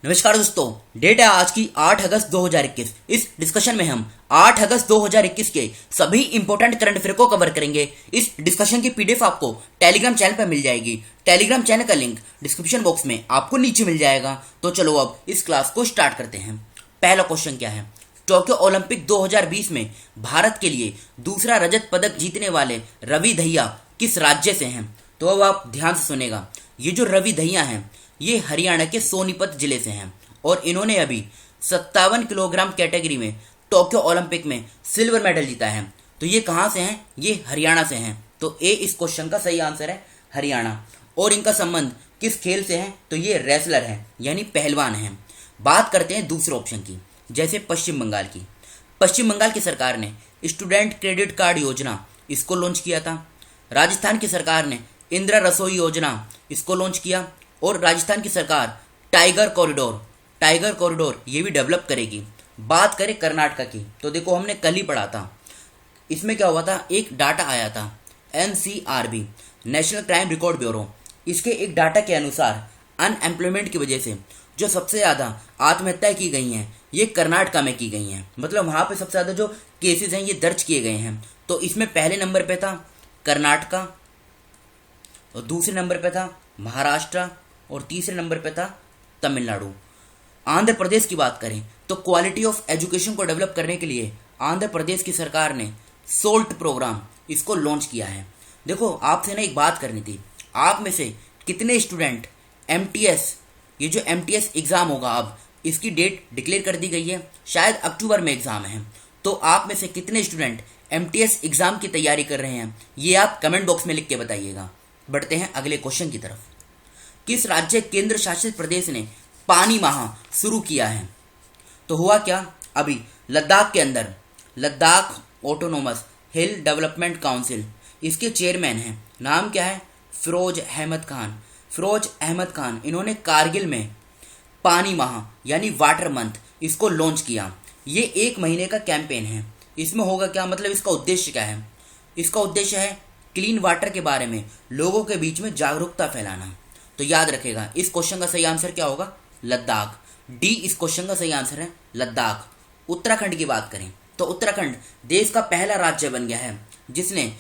नमस्कार दोस्तों, डेट है आज की 8 अगस्त 2021। इस डिस्कशन में हम 8 अगस्त 2021 के सभी इंपॉर्टेंट करंट अफेयर को कवर करेंगे। इस डिस्कशन की पीडीएफ आपको टेलीग्राम चैनल पर मिल जाएगी। टेलीग्राम चैनल का लिंक डिस्क्रिप्शन बॉक्स में आपको नीचे मिल जाएगा। तो चलो अब इस क्लास को स्टार्ट करते हैं। पहला क्वेश्चन क्या है? टोक्यो ओलंपिक 2020 में भारत के लिए दूसरा रजत पदक जीतने वाले रवि दहिया किस राज्य से हैं? तो अब आप ध्यान से सुनेगा। ये जो रवि दहिया हैं ये हरियाणा के सोनीपत जिले से हैं और इन्होंने अभी 57 किलोग्राम कैटेगरी में टोक्यो ओलंपिक में सिल्वर मेडल जीता है। तो ये कहाँ से हैं? ये हरियाणा से हैं। तो ए इस क्वेश्चन का सही आंसर है, हरियाणा। और इनका संबंध किस खेल से है? तो ये रेसलर हैं, यानी पहलवान हैं। बात करते हैं दूसरे ऑप्शन की, जैसे पश्चिम बंगाल की। पश्चिम बंगाल की सरकार ने स्टूडेंट क्रेडिट कार्ड योजना इसको लॉन्च किया था। राजस्थान की सरकार ने इंदिरा रसोई योजना इसको लॉन्च किया। और राजस्थान की सरकार टाइगर कॉरिडोर ये भी डेवलप करेगी। बात करें कर्नाटक की, तो देखो हमने कल ही पढ़ा था, इसमें क्या हुआ था, एक डाटा आया था NCRB, national crime record bureau. इसके एक डाटा के अनुसार अनएम्प्लॉयमेंट की वजह से जो सबसे ज़्यादा आत्महत्या की गई हैं ये कर्नाटका में की गई हैं। मतलब वहाँ पे सबसे ज़्यादा जो केसेस हैं ये दर्ज किए गए हैं। तो इसमें पहले नंबर पे था कर्नाटका, और दूसरे नंबर पे था महाराष्ट्र, और तीसरे नंबर पे था तमिलनाडु। आंध्र प्रदेश की बात करें तो क्वालिटी ऑफ एजुकेशन को डेवलप करने के लिए आंध्र प्रदेश की सरकार ने सोल्ट प्रोग्राम इसको लॉन्च किया है। देखो आपसे ना एक बात करनी थी, आप में से कितने स्टूडेंट MTS, ये जो MTS एग्ज़ाम होगा अब इसकी डेट डिक्लेयर कर दी गई है, शायद अक्टूबर में एग्ज़ाम है। तो आप में से कितने स्टूडेंट MTS एग्ज़ाम की तैयारी कर रहे हैं ये आप कमेंट बॉक्स में लिख के बताइएगा। बढ़ते हैं अगले क्वेश्चन की तरफ। किस राज्य केंद्र शासित प्रदेश ने पानी माह शुरू किया है? तो हुआ क्या, अभी लद्दाख के अंदर लद्दाख ऑटोनोमस हिल डेवलपमेंट काउंसिल, इसके चेयरमैन हैं, नाम क्या है, फिरोज अहमद खान। इन्होंने कारगिल में पानी माह यानी वाटर मंथ इसको लॉन्च किया। ये 1 महीने का कैंपेन है। इसमें होगा क्या, मतलब इसका उद्देश्य क्या है? इसका उद्देश्य है क्लीन वाटर के बारे में लोगों के बीच में जागरूकता फैलाना। तो याद रखेगा इस क्वेश्चन का सही आंसर क्या होगा, लद्दाख। डी इस क्वेश्चन का सही आंसर है, लद्दाख। उत्तराखंड की बात करें तो उत्तराखंड देश का पहला राज्य बन गया है जिसने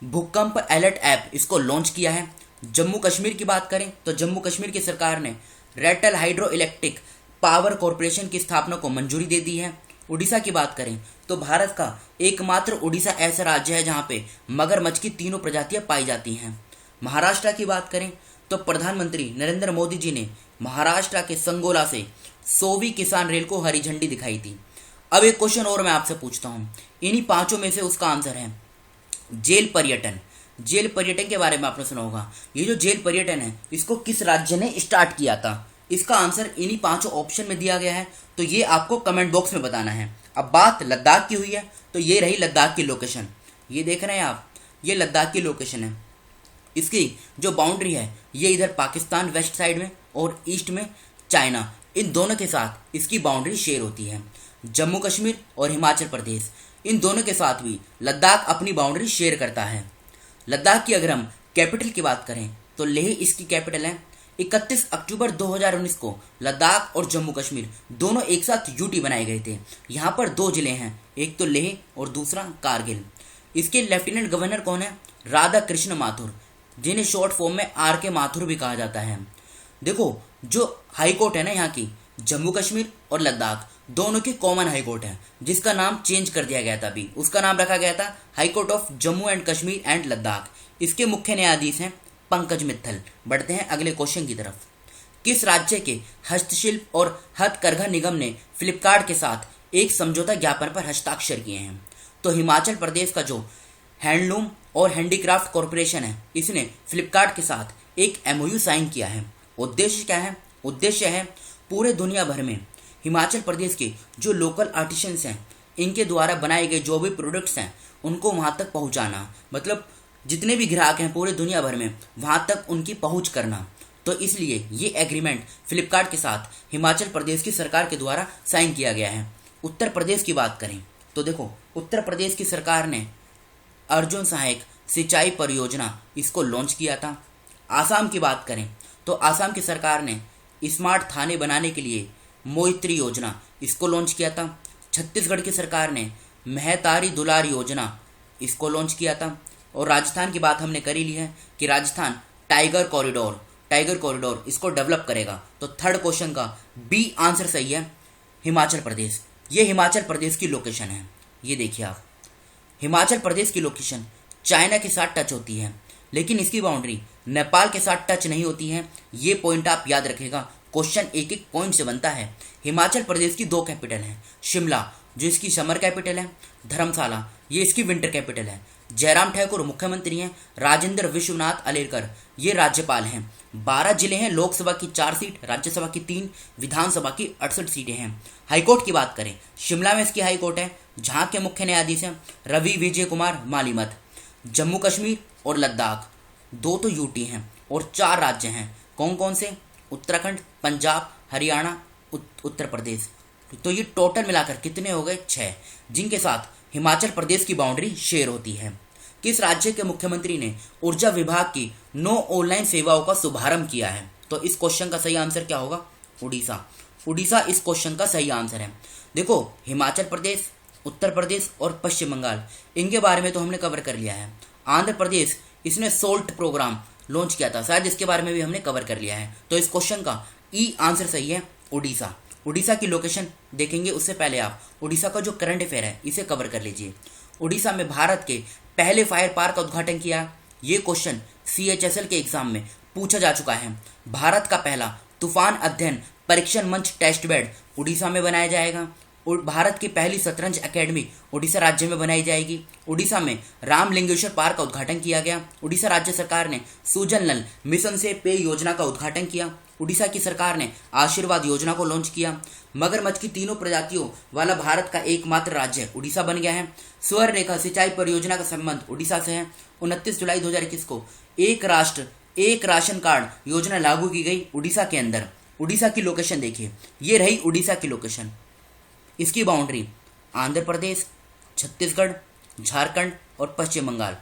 भूकंप अलर्ट ऐप इसको लॉन्च किया है। जम्मू कश्मीर की बात करें तो जम्मू कश्मीर की सरकार ने Ratle hydro electric power corporation की स्थापना को मंजूरी दे दी है। उड़ीसा की बात करें तो भारत का एकमात्र उड़ीसा ऐसा राज्य है जहां पे मगरमच्छ की 3 प्रजातियां पाई जाती हैं। महाराष्ट्र की बात करें तो प्रधानमंत्री नरेंद्र मोदी जी ने महाराष्ट्र के संगोला से 100वीं किसान रेल को हरी झंडी दिखाई थी। अब एक क्वेश्चन और मैं आपसे पूछता हूं, इन्हीं 5 में से उसका आंसर है जेल पर्यटन के बारे में आपने सुना होगा। ये जो जेल पर्यटन है इसको किस राज्य ने स्टार्ट किया था? इसका आंसर इन्हीं 5 ऑप्शन में दिया गया है। तो ये आपको कमेंट बॉक्स में बताना है। अब बात लद्दाख की हुई है तो ये रही लद्दाख की लोकेशन, ये देख रहे हैं आप, ये लद्दाख की लोकेशन है। इसकी जो बाउंड्री है ये इधर पाकिस्तान वेस्ट साइड में और ईस्ट में चाइना, इन दोनों के साथ इसकी बाउंड्री शेयर होती है। जम्मू कश्मीर और हिमाचल प्रदेश इन दोनों के साथ भी लद्दाख अपनी बाउंड्री शेयर करता है। लद्दाख की अगर हम कैपिटल की बात करें तो लेह इसकी कैपिटल है। 31 अक्टूबर 2019 को लद्दाख और जम्मू कश्मीर दोनों एक साथ यूटी बनाए गए थे। यहाँ पर 2 जिले हैं, एक तो लेह और दूसरा कारगिल। इसके लेफ्टिनेंट गवर्नर कौन है? राधा कृष्ण माथुर, जिन्हें शॉर्ट फॉर्म में RK माथुर भी कहा जाता है। देखो जो हाई कोर्ट है ना यहाँ की, जम्मू कश्मीर और लद्दाख दोनों की कॉमन हाई कोर्ट है जिसका नाम चेंज कर दिया गया था। अभी उसका नाम रखा गया था high court of Jammu and Kashmir and Ladakh. इसके मुख्य न्यायाधीश हैं पंकज मित्तल। बढ़ते हैं अगले क्वेश्चन की तरफ। किस राज्य के हस्तशिल्प और हथकरघा निगम ने फ्लिपकार्ट के साथ एक समझौता ज्ञापन पर हस्ताक्षर किए हैं? तो हिमाचल प्रदेश का जो हैंडलूम और हैंडीक्राफ्ट कॉरपोरेशन है इसने फ्लिपकार्ट के साथ एक MOU साइन किया है। उद्देश्य क्या है? उद्देश्य है पूरे दुनिया भर में हिमाचल प्रदेश के जो लोकल आर्टिशंस हैं इनके द्वारा बनाए गए जो भी प्रोडक्ट्स हैं उनको वहाँ तक पहुँचाना। मतलब जितने भी ग्राहक हैं पूरे दुनिया भर में वहाँ तक उनकी पहुँच करना। तो इसलिए ये एग्रीमेंट फ्लिपकार्ट के साथ हिमाचल प्रदेश की सरकार के द्वारा साइन किया गया है। उत्तर प्रदेश की बात करें तो देखो उत्तर प्रदेश की सरकार ने अर्जुन सहायक सिंचाई परियोजना इसको लॉन्च किया था। आसाम की बात करें तो आसाम की सरकार ने स्मार्ट थाने बनाने के लिए मोइत्री योजना, इसको लॉन्च किया था। छत्तीसगढ़ की सरकार ने महतारी दुलार योजना, इसको लॉन्च किया था। और राजस्थान की बात हमने कर ही ली है कि राजस्थान टाइगर कॉरिडोर इसको डेवलप करेगा। तो थर्ड क्वेश्चन का बी आंसर सही है, हिमाचल प्रदेश। ये हिमाचल प्रदेश की लोकेशन है। ये देखिए आप, हिमाचल प्रदेश की लोकेशन चाइना के साथ टच होती है, लेकिन इसकी बाउंड्री नेपाल के साथ टच नहीं होती है। ये पॉइंट आप याद रखेगा, क्वेश्चन एक एक पॉइंट से बनता है। हिमाचल प्रदेश की 2 कैपिटल हैं, शिमला जो इसकी समर कैपिटल है, धर्मशाला ये इसकी विंटर कैपिटल है। जयराम ठाकुर मुख्यमंत्री हैं, राजेंद्र विश्वनाथ अलेरकर ये राज्यपाल हैं। 12 जिले हैं, लोकसभा की 4 सीट, राज्यसभा की 3, विधानसभा की 68 सीटें हैं। हाईकोर्ट की बात करें, शिमला में इसकी हाईकोर्ट है, जहां के मुख्य न्यायाधीश हैं रवि विजय कुमार मालीमत। जम्मू कश्मीर और लद्दाख 2 तो यूटी हैं और 4 राज्य हैं। कौन कौन से? उत्तराखंड, पंजाब, हरियाणा, उत्तर प्रदेश। तो ये टोटल मिलाकर कितने हो गए? 6, जिनके साथ हिमाचल प्रदेश की बाउंड्री शेयर होती है। किस राज्य के मुख्यमंत्री ने ऊर्जा विभाग की 9 ऑनलाइन सेवाओं का शुभारंभ किया है? तो इस क्वेश्चन का सही आंसर क्या होगा? उड़ीसा इस क्वेश्चन का सही आंसर है। देखो, हिमाचल प्रदेश, उत्तर प्रदेश और पश्चिम बंगाल, इनके बारे में तो हमने कवर कर लिया है। आंध्र प्रदेश, इसने सोल्ट प्रोग्राम लॉन्च किया था, शायद इसके बारे में भी हमने कवर कर लिया है। तो इस क्वेश्चन का ई आंसर सही है, उड़ीसा की लोकेशन देखेंगे उससे पहले आप उड़ीसा का जो करंट अफेयर है इसे कवर कर लीजिए। उड़ीसा में भारत के पहले फायर पार्क का उद्घाटन किया। ये क्वेश्चन CHSL के एग्जाम में पूछा जा चुका है। भारत का पहला तूफान अध्ययन परीक्षण मंच टेस्ट बेड उड़ीसा में बनाया जाएगा। भारत की पहली शतरंज एकेडमी उड़ीसा राज्य में बनाई जाएगी। उड़ीसा में रामलिंगेश्वर पार्क का उद्घाटन किया गया। उड़ीसा राज्य सरकार ने सुजल नल मिशन से पेय योजना का उद्घाटन किया। उड़ीसा की सरकार ने आशीर्वाद योजना को लॉन्च किया। मगरमच्छ की 3 प्रजातियों वाला भारत का एकमात्र राज्य उड़ीसा बन गया है। स्वर्ण रेखा सिंचाई परियोजना का संबंध उड़ीसा से है। 29 जुलाई 2021 को एक राष्ट्र एक राशन कार्ड योजना लागू की गई उड़ीसा के अंदर। उड़ीसा की लोकेशन देखिए, ये रही उड़ीसा की लोकेशन। इसकी बाउंड्री आंध्र प्रदेश, छत्तीसगढ़, झारखंड और पश्चिम बंगाल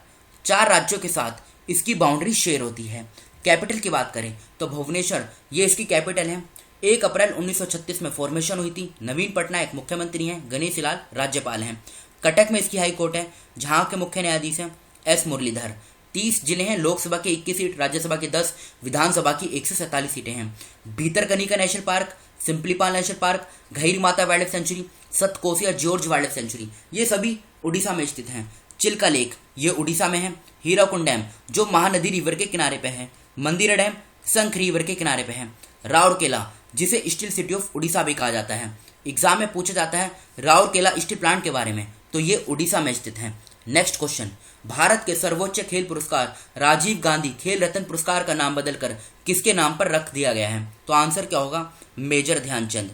4 राज्यों के साथ इसकी बाउंड्री शेयर होती है। कैपिटल की बात करें तो भुवनेश्वर ये इसकी कैपिटल है। 1 अप्रैल 1936 में फॉर्मेशन हुई थी। नवीन पटनायक मुख्यमंत्री हैं, गणेशी लाल राज्यपाल हैं। कटक में इसकी हाई कोर्ट है, जहां के मुख्य न्यायाधीश हैं S मुरलीधर। 30 जिले हैं, लोकसभा की 21 सीट, राज्यसभा की 10, विधानसभा की 147 सीटें हैं। Bhitarkanika national park, Similipal national park, गहीर माता wild life sanctuary, Satkosia George wild life sanctuary ये सभी उड़ीसा में स्थित हैं। चिल्का लेक ये उड़ीसा में है। हीराकुंड डैम जो महानदी रिवर के किनारे पे है। मंदिरा डैम शंख रिवर के किनारे पे है। राउरकेला जिसे स्टील सिटी ऑफ उड़ीसा भी कहा जाता है। एग्जाम में पूछा जाता है राउरकेला स्टील प्लांट के बारे में, तो ये उड़ीसा में स्थित है। नेक्स्ट क्वेश्चन, भारत के सर्वोच्च खेल पुरस्कार राजीव गांधी खेल रत्न पुरस्कार का नाम बदलकर किसके नाम पर रख दिया गया है? तो आंसर क्या होगा? मेजर ध्यानचंद।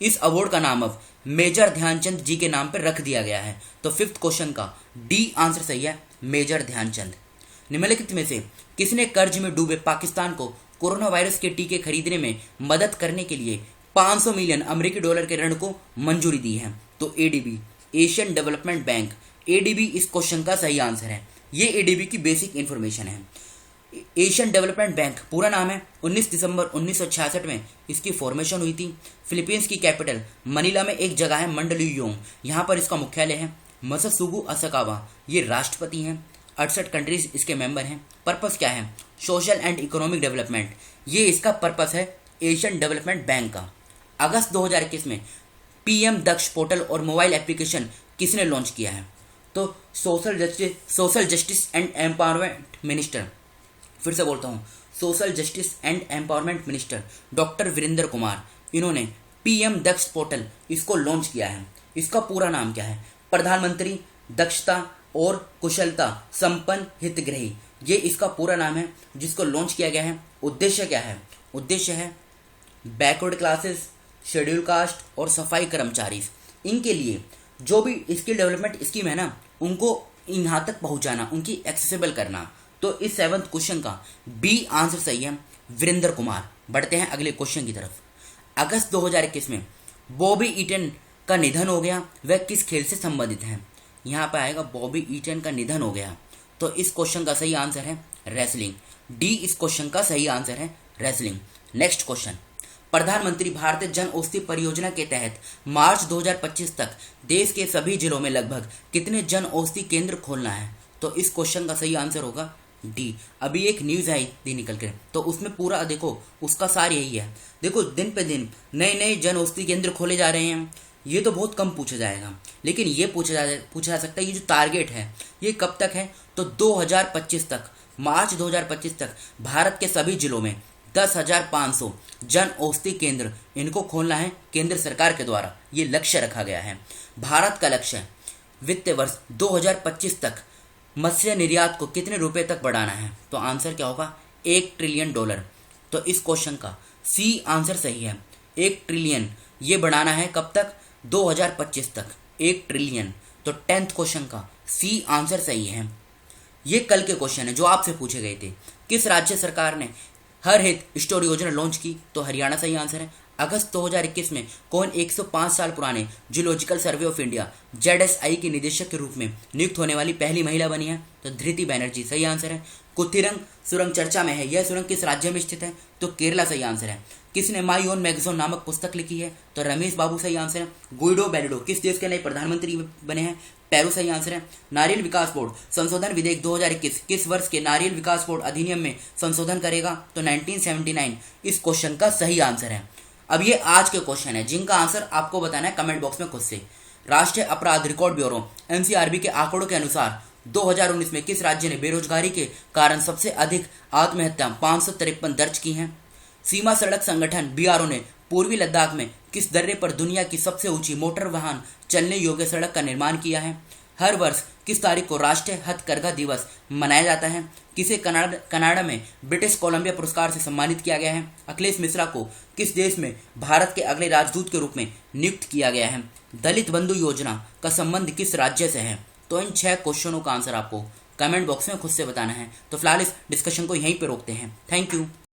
इस अवार्ड का नाम अब मेजर ध्यानचंद जी के नाम पर रख दिया गया है। तो 5th क्वेश्चन का डी आंसर सही है, मेजर ध्यानचंद। निम्नलिखित में से किसने कर्ज में डूबे पाकिस्तान को कोरोना वायरस के टीके खरीदने में मदद करने के लिए 500 मिलियन अमेरिकी डॉलर के ऋण को मंजूरी दी है? तो ADB, Asian development bank. ADB इस क्वेश्चन का सही आंसर है। ये ADB की बेसिक इंफॉर्मेशन है। एशियन डेवलपमेंट बैंक पूरा नाम है। 19 दिसंबर 1966 में इसकी फॉर्मेशन हुई थी। फिलीपींस की कैपिटल मनीला में एक जगह है मंडलुयोंग, यहाँ पर इसका मुख्यालय है। मसासुगु असाकावा ये राष्ट्रपति हैं। 68 कंट्रीज इसके मेंबर हैं। पर्पस क्या है? सोशल एंड इकोनॉमिक डेवलपमेंट, ये इसका पर्पस है एशियन डेवलपमेंट बैंक का। अगस्त 2021 में PM दक्ष पोर्टल और मोबाइल एप्लीकेशन किसने लॉन्च किया है? तो social justice and empowerment minister, फिर से बोलता हूँ, social justice and empowerment minister doctor Virendra Kumar, इन्होंने PM दक्ष पोर्टल इसको लॉन्च किया है। इसका पूरा नाम क्या है? प्रधानमंत्री दक्षता और कुशलता संपन्न हितग्राही, ये इसका पूरा नाम है जिसको लॉन्च किया गया है। उद्देश्य क्या है? उद्देश्य है बैकवर्ड क्लासेस, शेड्यूल कास्ट और सफाई कर्मचारी, इनके लिए जो भी स्किल डेवलपमेंट स्कीम है ना, उनको यहाँ तक पहुँचाना, उनकी एक्सेसिबल करना। तो इस 7th क्वेश्चन का बी आंसर सही है, वीरेंद्र कुमार। बढ़ते हैं अगले क्वेश्चन की तरफ। अगस्त 2021 में बॉबी ईटन का निधन हो गया, वह किस खेल से संबंधित है? यहाँ पर आएगा बॉबी ईटन का निधन हो गया, तो इस क्वेश्चन का सही आंसर है रेसलिंग। डी इस क्वेश्चन का सही आंसर है, रेसलिंग। नेक्स्ट क्वेश्चन, प्रधानमंत्री भारतीय जन औषधि परियोजना के तहत मार्च 2025 तक देश के सभी जिलों में लगभग कितने जन औषधि केंद्र खोलना है? तो इस क्वेश्चन का सही आंसर होगा डी। अभी एक न्यूज आई थी निकल कर, तो उसमें पूरा देखो उसका सार यही है। देखो दिन पे दिन नए नए जन औषधि केंद्र खोले जा रहे हैं। ये तो बहुत कम पूछा जाएगा, लेकिन ये पूछा जा सकता है ये जो टारगेट है ये कब तक है? तो 2025 तक, मार्च 2025 तक भारत के सभी जिलों में 10,500 जन औषधि केंद्र इनको खोलना है केंद्र सरकार के द्वारा। ये लक्ष्य रखा गया है। भारत का लक्ष्य वित्त वर्ष 2025 तक मत्स्य निर्यात को कितने रुपए तक बढ़ाना है? तो आंसर क्या होगा? $1 ट्रिलियन। तो इस क्वेश्चन का सी आंसर सही है। 1 ट्रिलियन ये बढ़ाना है कब तक? 2025 तक 1 ट्रिलियन। तो 10th क्वेश्चन का सी आंसर सही है। ये कल के क्वेश्चन है जो आपसे पूछे गए थे। किस राज्य सरकार ने हर हित स्टोर योजना लॉन्च की? तो हरियाणा सही आंसर है। अगस्त 2021 में कौन 105 साल पुराने zoological survey of India ZSI के निदेशक के रूप में नियुक्त होने वाली पहली महिला बनी है? तो धृति बैनर्जी सही आंसर है। कुथिरंग सुरंग चर्चा में है, यह सुरंग किस राज्य में स्थित है? तो केरला सही आंसर है। किसने माई ओन मैगजीन नामक पुस्तक लिखी है? तो रमेश बाबू सही आंसर है। गुइडो बेलिडो किस देश के नए प्रधानमंत्री बने हैं? पेरू सही आंसर है। नारियल विकास बोर्ड संशोधन विधेयक 2021 किस वर्ष के नारियल विकास बोर्ड अधिनियम में संशोधन करेगा? तो 1979 इस क्वेश्चन का सही आंसर है। अब ये आज के क्वेश्चन है जिनका आंसर आपको बताना है कमेंट बॉक्स में खुद से। राष्ट्रीय अपराध रिकॉर्ड ब्यूरो NCRB के आंकड़ों के अनुसार 2019 में किस राज्य ने बेरोजगारी के कारण सबसे अधिक आत्महत्या 553 दर्ज की हैं? सीमा सड़क संगठन BRO ने पूर्वी लद्दाख में किस दर्रे पर दुनिया की सबसे ऊंची मोटर वाहन चलने योग्य सड़क का निर्माण किया है? हर वर्ष किस तारीख को राष्ट्रीय हथकरघा दिवस मनाया जाता है? किसे कनाडा में ब्रिटिश कोलंबिया पुरस्कार से सम्मानित किया गया है? अखिलेश मिश्रा को किस देश में भारत के अगले राजदूत के रूप में नियुक्त किया गया है? दलित बंधु योजना का संबंध किस राज्य से है? तो इन 6 क्वेश्चनों का आंसर आपको कमेंट बॉक्स में खुद से बताना है। तो फिलहाल इस डिस्कशन को यहीं पे रोकते हैं। Thank you.